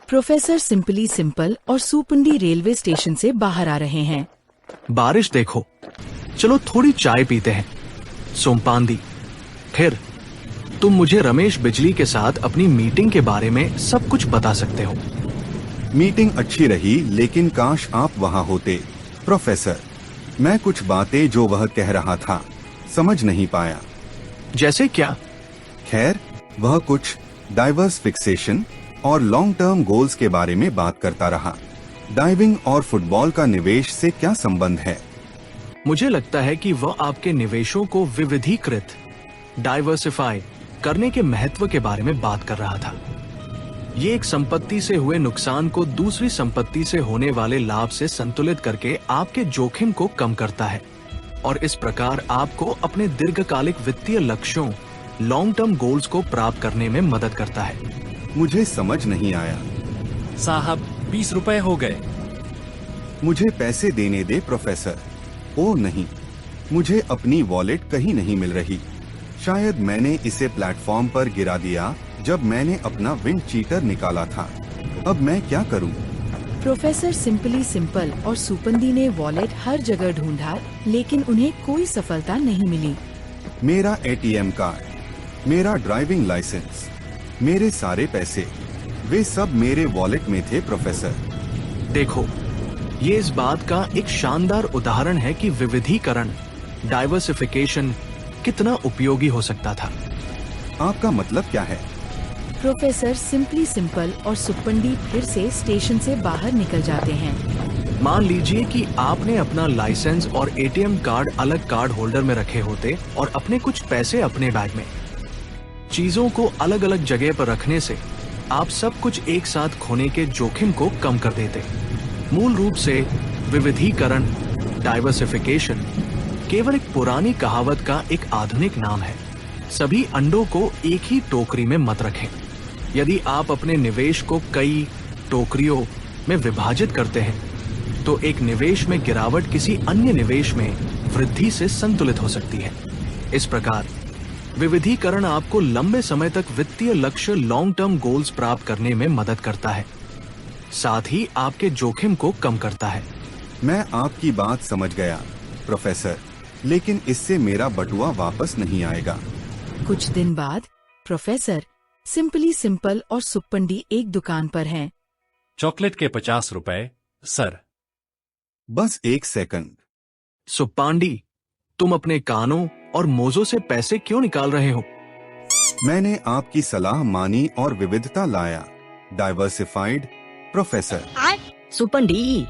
Professor simply simple और सुपुंडी railway station से बाहर आ रहे हैं। बारिश देखो, चलो थोड़ी चाय पीते हैं। सोमपांदी, फिर तुम मुझे रमेश बिजली के साथ अपनी मीटिंग के बारे में सब कुछ बता सकते हो। मीटिंग अच्छी रही, लेकिन काश आप वहाँ होते। प्रोफेसर, मैं कुछ बातें जो वह कह रहा था समझ नहीं पाया। जैसे क्या? खैर, वह कुछ डाइवर्स फिक्सेशन और लॉन्ग टर्म गोल्स के बारे में बात करता रहा। डाइविंग और फुटबॉल का निवेश से क्या संबंध है? मुझे लगता है कि वह आपके निवेशों को विविधीकृत, डाइवर्सिफाई करने के महत्व के बारे में बात कर रहा था। ये एक संपत्ति से हुए नुकसान को दूसरी संपत्ति से होने वाले लाभ से संतुलित करके आपके जोखिम को कम करता है और इस प्रकार आपको अपने दीर्घकालिक वित्तीय लक्ष्यों, लॉन्ग टर्म गोल्स को प्राप्त करने में मदद करता है। मुझे समझ नहीं आया। साहब, 20 रुपए हो गए। मुझे पैसे देने दे प्रोफेसर। ओ नहीं, मुझे अपनी वॉलेट कहीं नहीं मिल रही। शायद मैंने इसे प्लेटफॉर्म पर गिरा दिया जब मैंने अपना विंड चीटर निकाला था। अब मैं क्या करूं? प्रोफेसर सिंपली सिंपल और सुपंदी ने वॉलेट हर जगह ढूंढा, लेकिन उन्हें कोई सफलता नहीं मिली। मेरा एटीएम कार्ड, मेरा ड्राइविंग लाइसेंस, मेरे सारे पैसे, वे सब मेरे वॉलेट में थे प्रोफेसर। देखो, ये इस बात का एक शानदार उदाहरण है कि विविधीकरण, डाइवर्सिफिकेशन कितना उपयोगी हो सकता था। आपका मतलब क्या है? प्रोफेसर सिंपली सिंपल और सुपंडी फिर से स्टेशन से बाहर निकल जाते हैं। मान लीजिए कि आपने अपना लाइसेंस और एटीएम कार्ड अलग कार्ड होल्डर में रखे होते और अपने कुछ पैसे अपने बैग में। चीजों को अलग अलग जगह पर रखने से आप सब कुछ एक साथ खोने के जोखिम को कम कर देते। मूल रूप से विविधीकरण, डाइवर्सिफिकेशन केवल एक पुरानी कहावत का एक आधुनिक नाम है। सभी अंडों को एक ही टोकरी में मत रखें। यदि आप अपने निवेश को कई टोकरियों में विभाजित करते हैं, तो एक निवेश में गिरावट किसी अन्य निवेश में वृद्धि से संतुलित हो सकती है। इस प्रकार विविधीकरण आपको लंबे समय तक वित्तीय लक्ष्य, लॉन्ग टर्म गोल्स प्राप्त करने में मदद करता है, साथ ही आपके जोखिम को कम करता है। मैं आपकी बात समझ गया प्रोफेसर, लेकिन इससे मेरा बटुआ वापस नहीं आएगा। कुछ दिन बाद प्रोफेसर सिंपली सिंपल और सुपंडी एक दुकान पर हैं। चॉकलेट के 50 रुपए, सर। बस एक सेकंड। सुपांडी, तुम अपने कानों और मोजों से पैसे क्यों निकाल रहे हो? मैंने आपकी सलाह मानी और विविधता लाया। Diversified professor. सुपंडी।